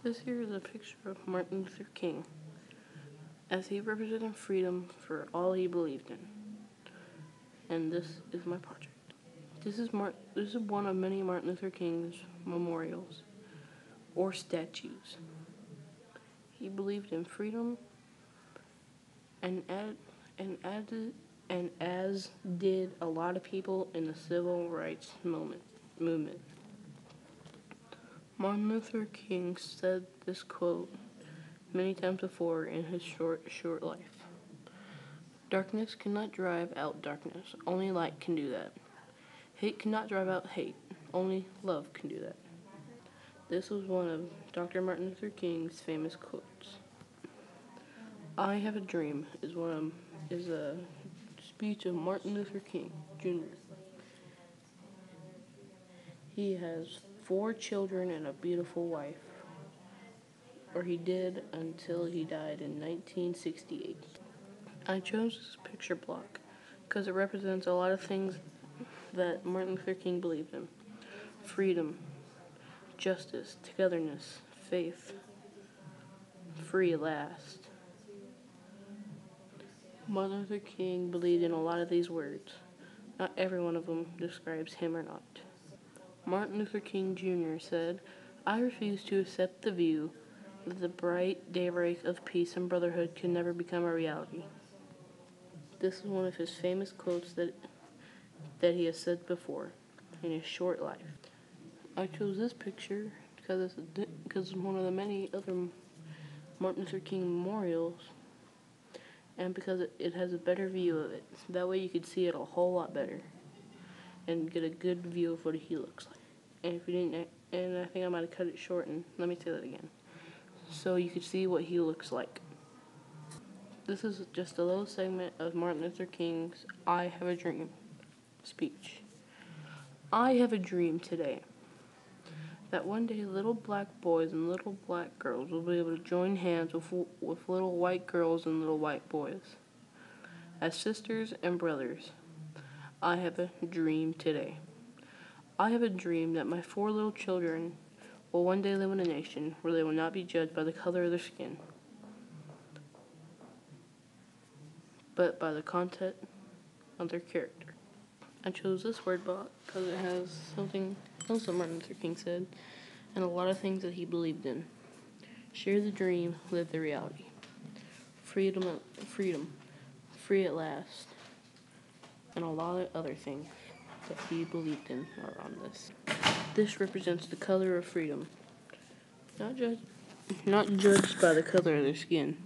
This here is a picture of Martin Luther King, as he represented freedom for all he believed in. And this is my project. This is one of many Martin Luther King's memorials or statues. He believed in freedom, and as did a lot of people in the civil rights movement. Martin Luther King said this quote many times before in his short life. Darkness cannot drive out darkness. Only light can do that. Hate cannot drive out hate. Only love can do that. This was one of Dr. Martin Luther King's famous quotes. I Have a Dream is a speech of Martin Luther King Jr. He has 4 children and a beautiful wife, or he did until he died in 1968. I chose this picture block because it represents a lot of things that Martin Luther King believed in. Freedom, justice, togetherness, faith, free at last. Martin Luther King believed in a lot of these words. Not every one of them describes him or not. Martin Luther King Jr. said, I refuse to accept the view that the bright daybreak of peace and brotherhood can never become a reality. This is one of his famous quotes that he has said before in his short life. I chose this picture because it's one of the many other Martin Luther King memorials, and because it has a better view of it. That way you could see it a whole lot better and get a good view of what he looks like. And if you didn't, and I think I might have cut it short, and let me say that again. So you could see what he looks like. This is just a little segment of Martin Luther King's I Have a Dream speech. I have a dream today that one day little black boys and little black girls will be able to join hands with little white girls and little white boys as sisters and brothers. I have a dream today. I have a dream that my 4 little children will one day live in a nation where they will not be judged by the color of their skin, but by the content of their character. I chose this word block because it has something else that Martin Luther King said and a lot of things that he believed in. Share the dream, live the reality. Freedom, free at last, and a lot of other things that he believed in are on this. This represents the color of freedom. Not judged by the color of their skin,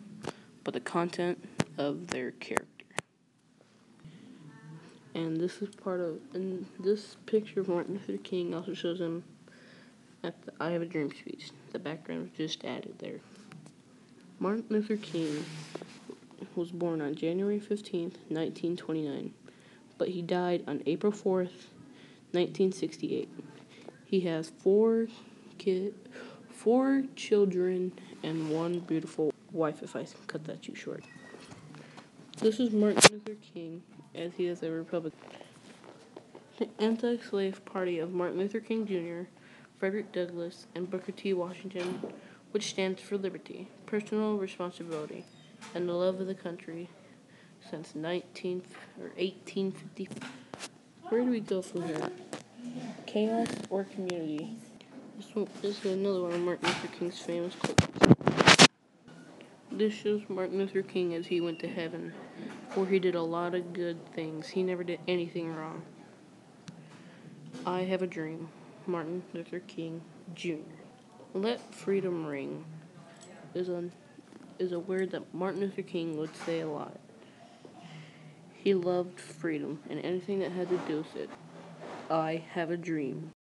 but the content of their character. And this this picture of Martin Luther King also shows him at the I Have a Dream speech. The background was just added there. Martin Luther King was born on January 15th, 1929, but he died on April 4th, 1968. He has 4 children and 1 beautiful wife, if I cut that too short. This is Martin Luther King, as he is a Republican. The Anti-Slave Party of Martin Luther King Jr., Frederick Douglass, and Booker T. Washington, which stands for liberty, personal responsibility, and the love of the country since 1850. Where do we go from here? Chaos or community? This is another one of Martin Luther King's famous quotes. This shows Martin Luther King as he went to heaven, where he did a lot of good things. He never did anything wrong. I have a dream. Martin Luther King Jr. Let freedom ring is a word that Martin Luther King would say a lot. He loved freedom and anything that had to do with it. I have a dream.